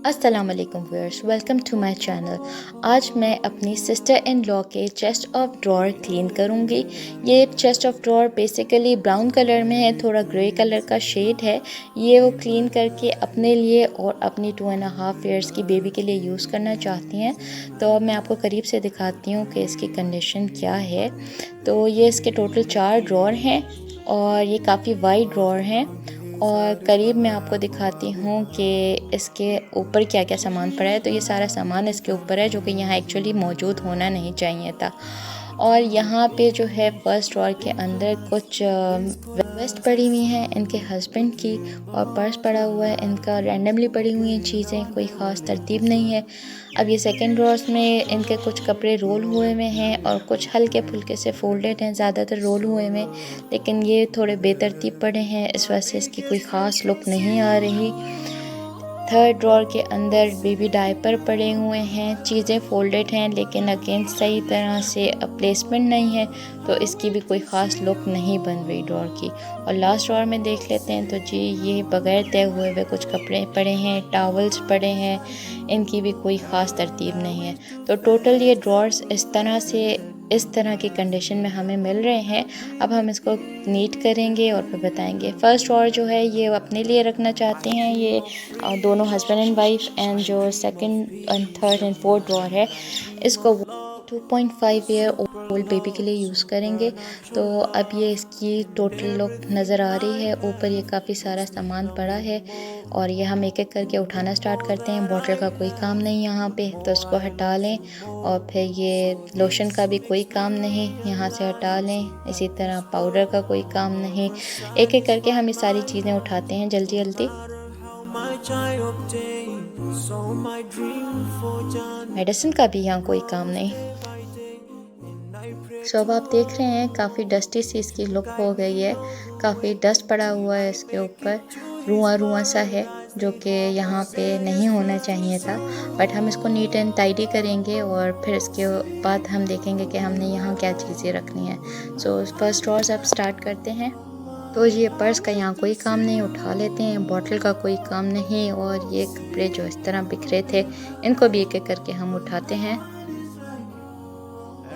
अस्सलाम वालेकुम viewers, welcome to my channel. आज मैं अपनी सिस्टर इन लॉ के चेस्ट ऑफ ड्रॉर क्लीन करूंगी। ये chest of drawer basically brown colour में है, थोड़ा ग्रे कलर का शेड है। ये वो क्लीन करके अपने लिए और अपनी 2.5 ईयर्स की बेबी के लिए यूज़ करना चाहती हैं। तो अब मैं आपको करीब से दिखाती हूँ कि इसकी कंडीशन क्या है। तो ये इसके टोटल 4 ड्रॉर हैं और ये काफ़ी वाइड ड्रॉर हैं। और करीब मैं आपको दिखाती हूँ कि इसके ऊपर क्या क्या सामान पड़ा है। तो ये सारा सामान इसके ऊपर है जो कि यहाँ एक्चुअली मौजूद होना नहीं चाहिए था। और यहाँ पे जो है फर्स्ट ड्रॉर के अंदर कुछ वेस्ट पड़ी हुई हैं इनके हस्बैंड की, और पर्स पड़ा हुआ है इनका। रैंडमली पड़ी हुई हैं चीज़ें, कोई ख़ास तरतीब नहीं है। अब ये सेकंड ड्रॉर्स में इनके कुछ कपड़े रोल हुए हुए हैं और कुछ हल्के फुल्के से फोल्डेड हैं, ज़्यादातर रोल हुए हुए, लेकिन ये थोड़े बेतरतीब पड़े हैं, इस वजह से इसकी कोई ख़ास लुक नहीं आ रही। थर्ड ड्रॉर के अंदर बेबी डायपर पड़े हुए हैं, चीज़ें फोल्डेड हैं लेकिन अगेन सही तरह से प्लेसमेंट नहीं है, तो इसकी भी कोई ख़ास लुक नहीं बन रही ड्रॉर की। और लास्ट ड्रॉर में देख लेते हैं। तो जी ये बगैर तय हुए कुछ कपड़े पड़े हैं, टॉवल्स पड़े हैं, इनकी भी कोई ख़ास तरतीब नहीं है। तो टोटल ये ड्रॉर्स इस तरह की कंडीशन में हमें मिल रहे हैं। अब हम इसको नीट करेंगे और फिर बताएंगे। फर्स्ट ड्रॉर जो है ये अपने लिए रखना चाहते हैं, ये दोनों हस्बैंड एंड वाइफ। एंड जो second and third and fourth drawer है इसको 2.5 ईयर ओल्ड बेबी के लिए यूज़ करेंगे। तो अब ये इसकी टोटल लुक नज़र आ रही है। ऊपर ये काफ़ी सारा सामान पड़ा है और ये हम एक एक करके उठाना स्टार्ट करते हैं। बॉटल का कोई काम नहीं यहाँ पे, तो इसको हटा लें। और फिर ये लोशन का भी कोई काम नहीं, यहाँ से हटा लें। इसी तरह पाउडर का कोई काम नहीं। एक एक करके हम ये सारी चीज़ें उठाते हैं जल्दी जल्दी। मेडिसिन का भी यहाँ कोई काम नहीं। अब आप देख रहे हैं काफ़ी डस्टी सी इसकी लुक हो गई है, काफ़ी डस्ट पड़ा हुआ है इसके ऊपर, रुआं रुआं सा है जो कि यहाँ पे नहीं होना चाहिए था। बट हम इसको नीट एंड टाइडी करेंगे और फिर इसके बाद हम देखेंगे कि हमने यहाँ क्या चीज़ें रखनी है। सो फर्स्ट ड्रॉर्स अब स्टार्ट करते हैं। तो ये पर्स का यहाँ कोई काम नहीं, उठा लेते हैं। बॉटल का कोई काम नहीं, और ये कपड़े जो इस तरह बिखरे थे इनको भी एक एक करके हम उठाते हैं।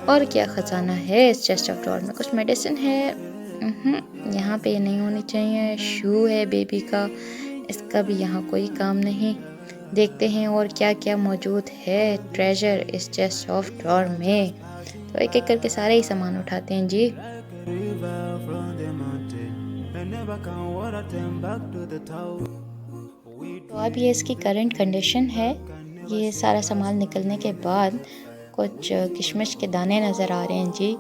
और क्या ख़जाना है इस चेस्ट ऑफ ड्रॉर में, कुछ मेडिसिन है यहाँ पे, ये नहीं होनी चाहिए। शू है बेबी का, इसका भी यहाँ कोई काम नहीं। देखते हैं और क्या क्या मौजूद है ट्रेजर इस चेस्ट ऑफ ड्रॉर में। तो एक एक करके सारे ही सामान उठाते हैं जी। तो अब ये इसकी करंट कंडीशन है। ये सारा सामान निकलने के बाद कुछ किशमिश के दाने नज़र आ रहे हैं जी।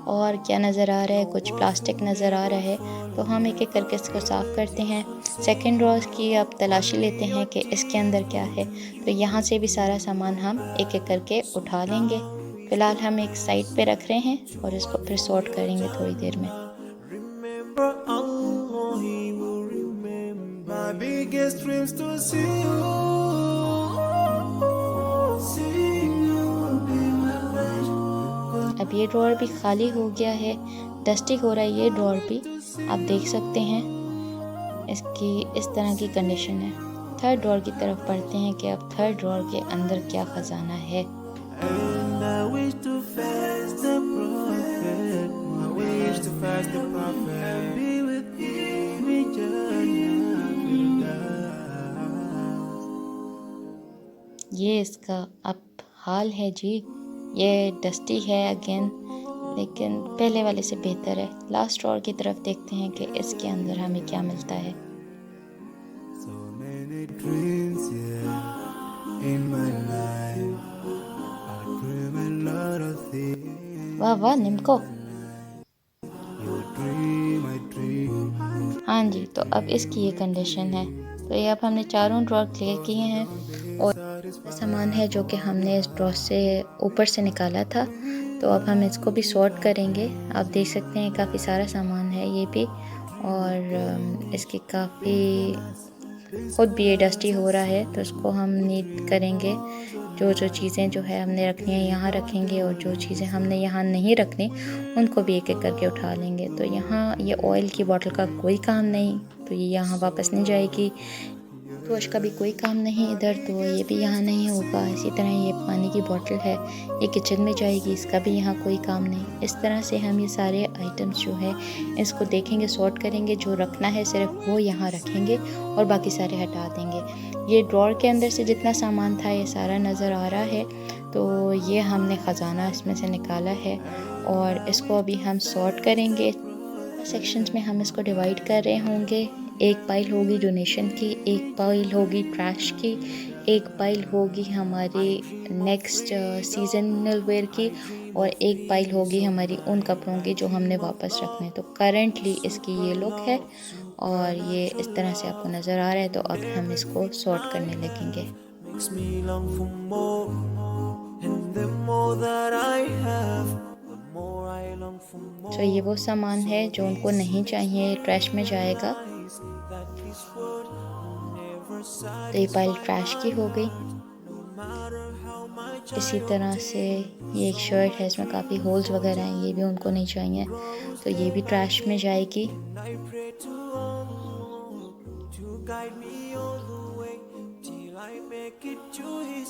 और क्या नज़र आ रहा है, कुछ प्लास्टिक नज़र आ रहा है। तो हम एक एक करके इसको साफ़ करते हैं। सेकंड ड्रॉर की अब तलाशी लेते हैं कि इसके अंदर क्या है। तो यहाँ से भी सारा सामान हम एक एक करके उठा लेंगे। फ़िलहाल हम एक साइड पे रख रहे हैं और इसको फिर सॉर्ट करेंगे थोड़ी देर में। अब ये ड्रॉर भी खाली हो गया है, डस्टी हो रहा है ये ड्रॉर भी, आप देख सकते हैं। इसकी इस तरह की कंडीशन है। थर्ड ड्रॉर की तरफ पढ़ते हैं कि अब थर्ड ड्रॉर के अंदर क्या ख़जाना है। ये इसका अब हाल है जी। ये डस्टी है अगेन, लेकिन पहले वाले से बेहतर है। लास्ट ड्रॉर की तरफ देखते हैं कि इसके अंदर हमें क्या मिलता है। वाह वाह निम्को। हाँ जी, तो अब इसकी ये कंडीशन है। तो ये अब हमने चारों ड्रॉर क्लियर किए हैं और सामान है जो कि हमने इस ड्रॉर से ऊपर से निकाला था। तो अब हम इसको भी सॉर्ट करेंगे। आप देख सकते हैं काफ़ी सारा सामान है ये भी, और इसकी काफ़ी खुद भी ये डस्टी हो रहा है। तो इसको हम नीट करेंगे। जो जो चीज़ें जो है हमने रखनी है यहाँ रखेंगे, और जो चीज़ें हमने यहाँ नहीं रखनी उनको भी एक एक करके उठा लेंगे। तो यहाँ ये ऑयल की बोतल का कोई काम नहीं, तो ये यहाँ वापस नहीं जाएगी। वॉश का भी कोई काम नहीं इधर, तो ये भी यहाँ नहीं होगा। इसी तरह ये पानी की बोतल है, ये किचन में जाएगी, इसका भी यहाँ कोई काम नहीं। इस तरह से हम ये सारे आइटम्स जो है इसको देखेंगे, सॉर्ट करेंगे, जो रखना है सिर्फ वो यहाँ रखेंगे और बाकी सारे हटा देंगे। ये ड्रॉर के अंदर से जितना सामान था ये सारा नज़र आ रहा है, तो ये हमने ख़जाना इसमें से निकाला है और इसको अभी हम सॉर्ट करेंगे। सेक्शंस में हम इसको डिवाइड कर रहे होंगे। एक पाइल होगी डोनेशन की, एक पाइल होगी ट्रैश की, एक पाइल होगी हमारी नेक्स्ट सीजनल वेयर की और एक पाइल होगी हमारी उन कपड़ों की जो हमने वापस रखने। तो करंटली इसकी ये लुक है और ये इस तरह से आपको नज़र आ रहा है। तो अब हम इसको सॉर्ट करने लगेंगे। तो ये वो सामान है जो उनको नहीं चाहिए, ट्रैश में जाएगा। तो ये पाइल ट्रैश की हो गई। इसी तरह से ये एक शर्ट है, इसमें काफ़ी होल्स वगैरह हैं, ये भी उनको नहीं चाहिए, तो ये भी ट्रैश में जाएगी।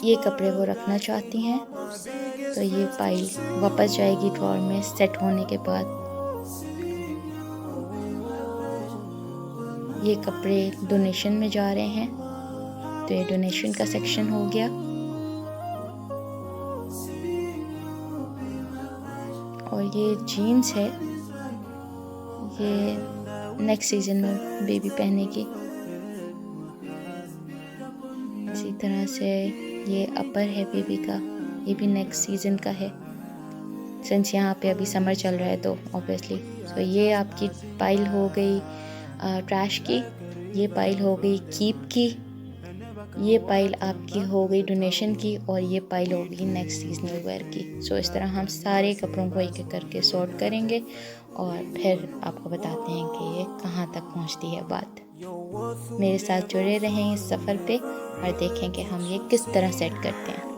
ये कपड़े वो रखना चाहती हैं, तो ये पाइल वापस जाएगी ड्रॉर में सेट होने के बाद। ये कपड़े डोनेशन में जा रहे हैं, तो ये डोनेशन का सेक्शन हो गया। और ये जीन्स है, ये नेक्स्ट सीज़न में बेबी पहनेगी। इसी तरह से ये अपर है बेबी का, ये भी नेक्स्ट सीज़न का है, सिंस यहाँ पे अभी समर चल रहा है तो ऑब्वियसली। तो ये आपकी पाइल हो गई ट्रैश की, ये पाइल हो गई कीप की, ये पाइल आपकी हो गई डोनेशन की और ये पाइल हो गई नेक्स्ट सीजनल वेयर की। सो इस तरह हम सारे कपड़ों को एक एक करके सॉर्ट करेंगे और फिर आपको बताते हैं कि ये कहाँ तक पहुँचती है बात। मेरे साथ जुड़े रहें इस सफ़र पे और देखें कि हम ये किस तरह सेट करते हैं।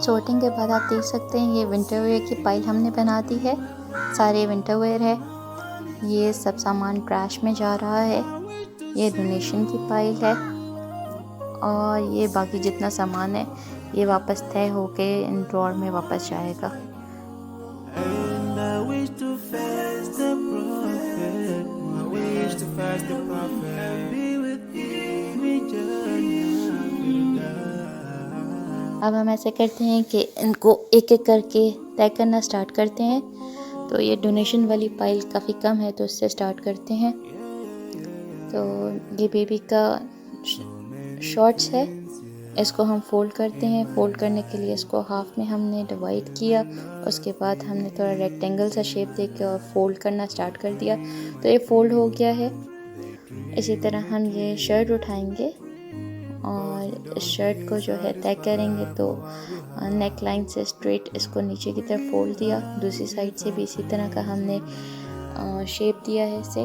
सॉर्टिंग के बाद आप देख सकते हैं ये विंटर वेयर की पाइल हमने बना दी है, सारे विंटर वेयर है। ये सब सामान ट्रैश में जा रहा है, ये डोनेशन की पाइल है और ये बाकी जितना सामान है ये वापस तय होके इन ड्रॉर में वापस जाएगा। अब हम ऐसे करते हैं कि इनको एक एक करके तय करना स्टार्ट करते हैं। तो ये डोनेशन वाली पाइल काफ़ी कम है तो इससे स्टार्ट करते हैं। तो ये बेबी का शॉर्ट्स है, इसको हम फ़ोल्ड करते हैं। फ़ोल्ड करने के लिए इसको हाफ में हमने डिवाइड किया, उसके बाद हमने थोड़ा रेक्टेंगल सा शेप दे के और फ़ोल्ड करना स्टार्ट कर दिया, तो ये फ़ोल्ड हो गया है। इसी तरह हम ये शर्ट उठाएंगे और इस शर्ट को जो है तय करेंगे। तो नेक लाइन से स्ट्रेट इसको नीचे की तरफ फोल्ड दिया, दूसरी साइड से भी इसी तरह का हमने शेप दिया है इसे,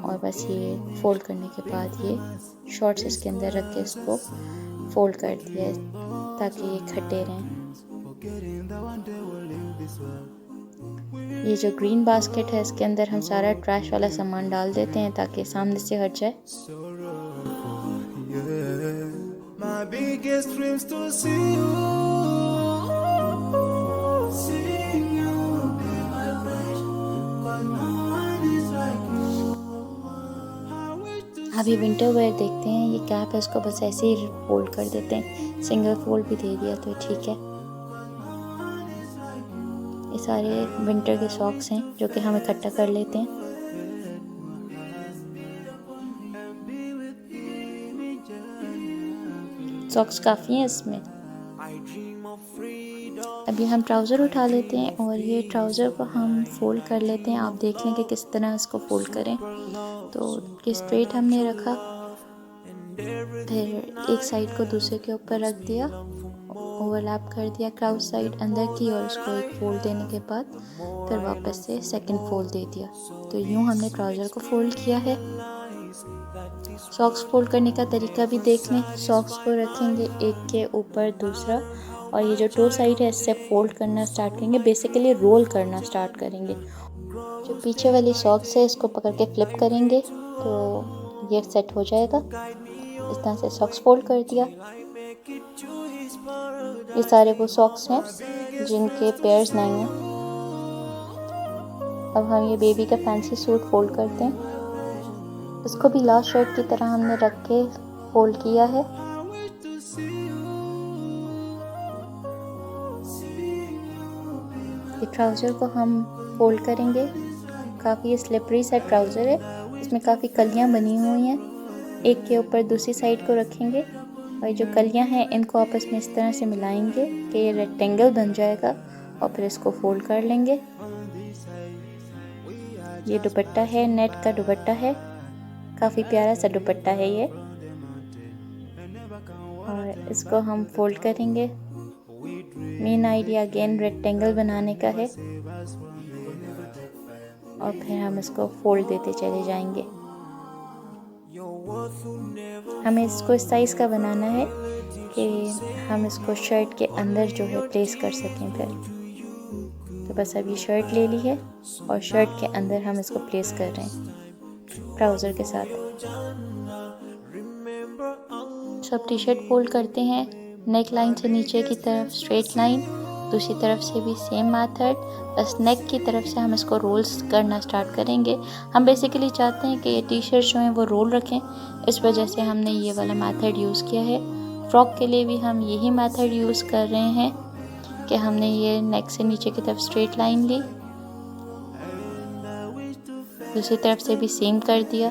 और बस ये फोल्ड करने के बाद ये शॉर्ट्स इसके अंदर रख के इसको फोल्ड कर दिया है ताकि ये इकट्ठे रहें। ये जो ग्रीन बास्केट है इसके अंदर हम सारा ट्रैश वाला सामान डाल देते हैं ताकि सामने से हट जाए। अभी विंटर वेयर देखते हैं। ये कैप है, इसको बस ऐसे ही फोल्ड कर देते हैं, सिंगल फोल्ड भी दे दिया तो ठीक है। ये सारे विंटर के सॉक्स हैं जो कि हम इकट्ठा कर लेते हैं। सॉक्स काफ़ी हैं इसमें। अभी हम ट्राउज़र उठा लेते हैं और ये ट्राउज़र को हम फोल्ड कर लेते हैं। आप देख लें कि किस तरह इसको फोल्ड करें। तो ये स्ट्रेट हमने रखा, फिर एक साइड को दूसरे के ऊपर रख दिया, ओवरलैप कर दिया क्राउच साइड अंदर की, और उसको एक फोल्ड देने के बाद फिर वापस से सेकंड फोल्ड दे दिया। तो यूँ हमने ट्राउज़र को फोल्ड किया है। सॉक्स फोल्ड करने का तरीका भी देख लें। सॉक्स को रखेंगे एक के ऊपर दूसरा और ये जो टो साइड है इससे फोल्ड करना स्टार्ट करेंगे, बेसिकली रोल करना स्टार्ट करेंगे। जो पीछे वाली सॉक्स है इसको पकड़ के फ्लिप करेंगे तो ये सेट हो जाएगा। इस तरह से सॉक्स फोल्ड कर दिया। ये सारे वो सॉक्स हैं जिनके पेयर्स नहीं हैं। अब हम ये बेबी का फैंसी सूट फोल्ड करते हैं। इसको भी लास्ट शर्ट की तरह हमने रख के फोल्ड किया है। ये ट्राउज़र को हम फोल्ड करेंगे। काफ़ी स्लिपरी सा ट्राउज़र है, इसमें काफ़ी कलियां बनी हुई हैं। एक के ऊपर दूसरी साइड को रखेंगे और जो कलियां हैं इनको आपस में इस तरह से मिलाएंगे कि ये रेक्टेंगल बन जाएगा और फिर इसको फोल्ड कर लेंगे। ये दुपट्टा है, नेट का दुपट्टा है, काफ़ी प्यारा सा दुपट्टा है ये। और इसको हम फोल्ड करेंगे। मेन आइडिया अगेन रेक्टेंगल बनाने का है और फिर हम इसको फोल्ड देते चले जाएंगे। हमें इसको इस साइज़ का बनाना है कि हम इसको शर्ट के अंदर जो है प्लेस कर सकें फिर। तो बस अब ये शर्ट ले ली है और शर्ट के अंदर हम इसको प्लेस कर रहे हैं ट्राउज़र के साथ। सब टी शर्ट फोल्ड करते हैं, नेक लाइन से नीचे की तरफ स्ट्रेट लाइन, दूसरी तरफ से भी सेम मेथड, बस नेक की तरफ से हम इसको रोल्स करना स्टार्ट करेंगे। हम बेसिकली चाहते हैं कि ये टी शर्ट जो हैं वो रोल रखें, इस वजह से हमने ये वाला मेथड यूज़ किया है। फ्रॉक के लिए भी हम यही मेथड यूज़ कर रहे हैं कि हमने ये नेक से नीचे की तरफ स्ट्रेट लाइन ली, दूसरी तरफ से भी सेम कर दिया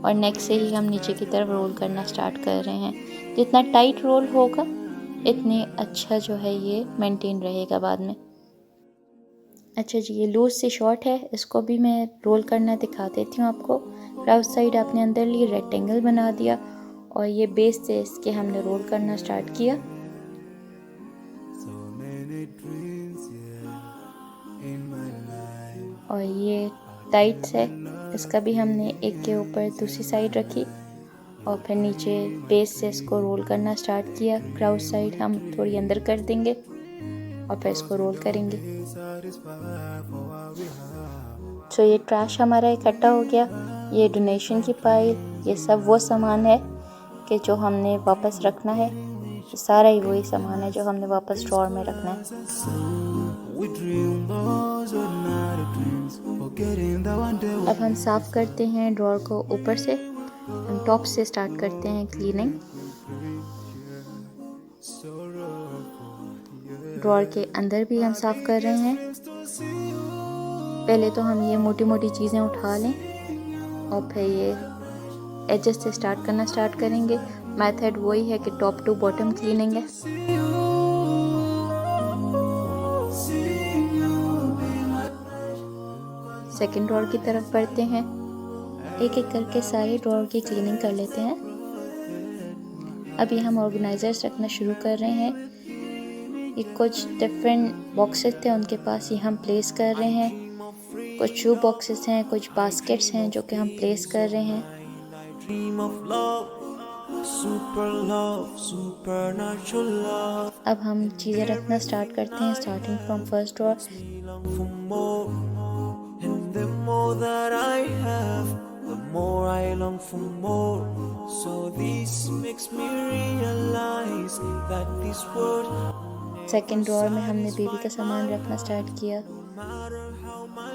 और नेक से ही हम नीचे की तरफ रोल करना स्टार्ट कर रहे हैं। जितना टाइट रोल होगा इतने अच्छा जो है ये मेंटेन रहेगा बाद में। अच्छा जी, ये लूज से शॉर्ट है, इसको भी मैं रोल करना दिखा देती हूँ आपको। राउट साइड आपने अंदर ली, रेक्टेंगल बना दिया और ये बेस से इसके हमने रोल करना स्टार्ट किया। और ये टाइट्स है, इसका भी हमने एक के ऊपर दूसरी साइड रखी और फिर नीचे बेस से इसको रोल करना स्टार्ट किया। क्राउच साइड हम थोड़ी अंदर कर देंगे और फिर इसको रोल करेंगे। तो ये ट्रैश हमारा इकट्ठा हो गया। ये डोनेशन की फाइल, ये सब वो सामान है कि जो हमने वापस रखना है। सारा ही वही सामान है जो हमने वापस ड्रॉअर में रखना है। अब हम साफ़ करते हैं ड्रॉअर को ऊपर से। हम टॉप से स्टार्ट करते हैं क्लीनिंग। ड्रॉअर के अंदर भी हम साफ़ कर रहे हैं। पहले तो हम ये मोटी मोटी चीज़ें उठा लें और फिर ये एजेस से स्टार्ट करना स्टार्ट करेंगे। मेथड वही है कि टॉप टू बॉटम क्लीनिंग है। सेकंड ड्रॉअर की तरफ बढ़ते हैं। एक एक करके सारे ड्रॉअर की क्लीनिंग कर लेते हैं। अभी हम ऑर्गेनाइजर्स रखना शुरू कर रहे हैं। ये कुछ डिफरेंट बॉक्सेस थे, उनके पास ये हम प्लेस कर रहे हैं। कुछ शू बॉक्सेस हैं, कुछ बास्केट्स हैं जो कि हम प्लेस कर रहे हैं। अब हम चीज़ें रखना स्टार्ट करते हैं, starting from first drawer. The more that I have, the more I long for more. So this makes me realize that this world. Second drawer में हमने बेबी का सामान रखना स्टार्ट किया,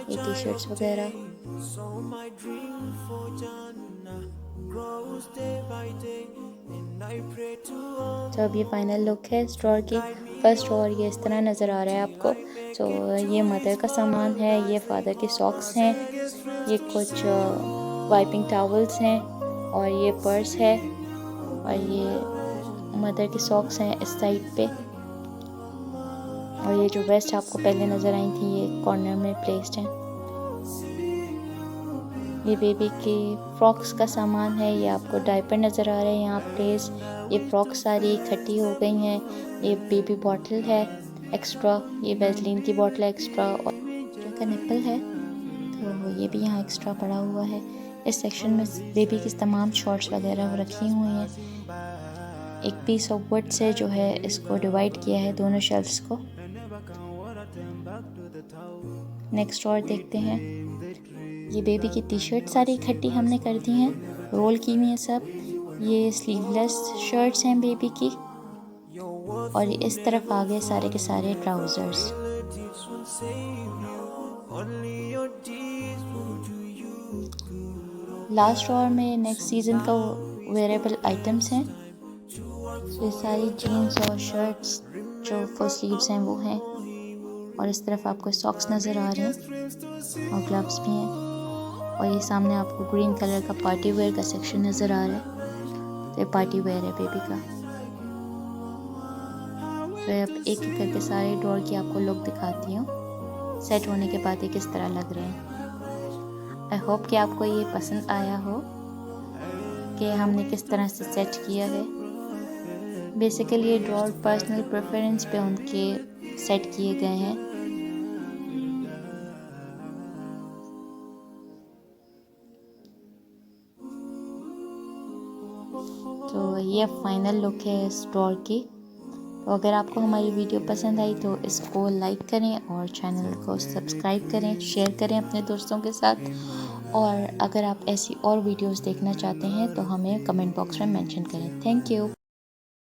ये टी शर्ट्स वगैरह। तो अब ये फाइनल लुक है इस ड्रॉअर की। फर्स्ट ड्रॉअर ये इस तरह नज़र आ रहा है आपको। तो ये मदर का सामान है, ये फादर के सॉक्स हैं, ये कुछ वाइपिंग टॉवल्स हैं और ये पर्स है और ये मदर की सॉक्स हैं इस साइड पे। और ये जो वेस्ट आपको पहले नज़र आई थी ये कॉर्नर में प्लेस्ड हैं। ये बेबी की फ्रॉक्स का सामान है, ये आपको डायपर नज़र आ रहा है यहाँ प्लेस। ये फ्रॉक सारी इकट्ठी हो गई हैं। ये बेबी बॉटल है एक्स्ट्रा, ये वैसलीन की बॉटल है एक्स्ट्रा और का निप्पल है तो ये भी यहाँ एक्स्ट्रा पड़ा हुआ है। इस सेक्शन में बेबी की तमाम शॉर्ट्स वगैरह रखी हुई हैं। एक पीस ऑफ वुड से जो है इसको डिवाइड किया है दोनों शेल्फ्स को। नेक्स्ट और देखते हैं। ये बेबी की टी शर्ट सारी इकट्ठी हमने कर दी हैं, रोल की हुई हैं सब। ये स्लीवलेस शर्ट्स हैं बेबी की, और इस तरफ आ गए सारे के सारे ट्राउज़र्स। लास्ट ड्रॉअर में नेक्स्ट सीज़न का वेयरेबल आइटम्स हैं। ये सारी जीन्स और शर्ट्स जो फुल स्लीव्स हैं वो हैं, और इस तरफ आपको सॉक्स नज़र आ रहे हैं और ग्लव्स भी हैं। और ये सामने आपको ग्रीन कलर का पार्टी वेयर का सेक्शन नज़र आ रहा है। तो ये पार्टी वेयर है बेबी का। तो अब एक एक करके सारे ड्रॉअर की आपको लुक दिखाती हूँ सेट होने के बाद ये किस तरह लग रहे हैं। आई होप कि आपको ये पसंद आया हो कि हमने किस तरह से सेट किया है। बेसिकली ये ड्रॉअर पर्सनल प्रेफरेंस पे उनके सेट किए गए हैं। तो ये फाइनल लुक है इस ड्रॉअर की। तो अगर आपको हमारी वीडियो पसंद आई तो इसको लाइक करें और चैनल को सब्सक्राइब करें, शेयर करें अपने दोस्तों के साथ। और अगर आप ऐसी और वीडियोस देखना चाहते हैं तो हमें कमेंट बॉक्स में मेंशन करें। Thank you.